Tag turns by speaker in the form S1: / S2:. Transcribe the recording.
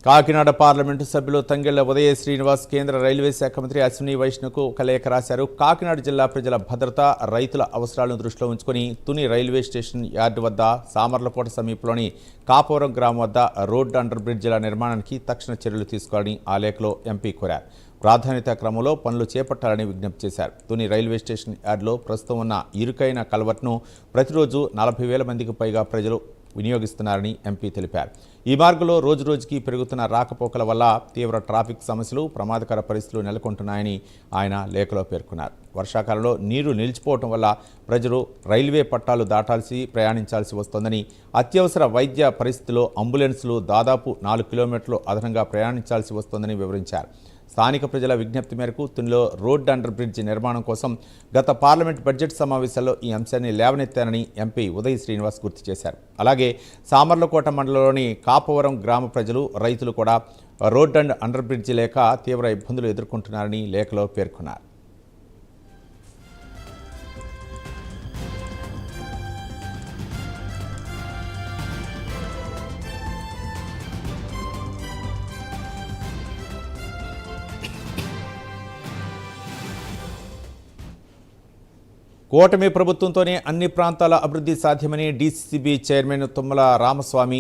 S1: Kakinada parliament సభ్యులు తంగెళ్ల ఉదయ శ్రీనివాస్ కేంద్ర railway శాఖ మంత్రి అశ్విని వైష్ణవ్కు ఒక లేఖ రాశారు. కాకినాడ జిల్లా ప్రజల భద్రత, రైతుల అవసరాలను దృష్టిలో ఉంచుకుని తుని రైల్వే స్టేషన్ యార్డు వద్ద సామర్లకోట సమీపంలోని కాపవరం గ్రామం వద్ద రోడ్డు అండర్ బ్రిడ్జిల నిర్మాణానికి తక్షణ చర్యలు తీసుకోవాలని ఆ లేఖలో ఎంపీ కోరారు. ప్రాధాన్యత క్రమంలో పనులు చేపట్టాలని విజ్ఞప్తి చేశారు. తుని రైల్వే స్టేషన్ యార్డులో ప్రస్తుతం ఉన్న ఇరుకైన కల్వర్ట్ను ప్రతిరోజు 40,000 మందికి పైగా ప్రజలు వినియోగిస్తున్నారని ఎంపీ తెలిపారు. ఈ మార్గంలో రోజురోజుకి పెరుగుతున్న రాకపోకల వల్ల తీవ్ర ట్రాఫిక్ సమస్యలు, ప్రమాదకర పరిస్థితులు నెలకొంటున్నాయని ఆయన లేఖలో పేర్కొన్నారు. వర్షాకాలంలో నీరు నిలిచిపోవడం వల్ల ప్రజలు రైల్వే పట్టాలు దాటాల్సి ప్రయాణించాల్సి వస్తోందని, అత్యవసర వైద్య పరిస్థితుల్లో అంబులెన్సులు దాదాపు 4 కిలోమీటర్లు అదనంగా ప్రయాణించాల్సి వస్తోందని వివరించారు. స్థానిక ప్రజల విజ్ఞప్తి మేరకు తునిలో రోడ్ అండర్ బ్రిడ్జ్ నిర్మాణం కోసం గత పార్లమెంట్ బడ్జెట్ సమావేశాల్లో ఈ అంశాన్ని లేవనెత్తారని ఎంపీ ఉదయ శ్రీనివాస్ గుర్తు చేశారు. అలాగే సామర్లకోట మండలంలోని కాపవరం గ్రామ ప్రజలు, రైతులు కూడా రోడ్ అండర్ బ్రిడ్జ్ లేక తీవ్ర ఇబ్బందులు ఎదుర్కొంటున్నారని లేఖలో పేర్కొన్నారు. కూటమి ప్రభుత్వంతోనే అన్ని ప్రాంతాల అభివృద్ధి సాధ్యమని డీసీసీబీ చైర్మన్ తుమ్మల రామస్వామి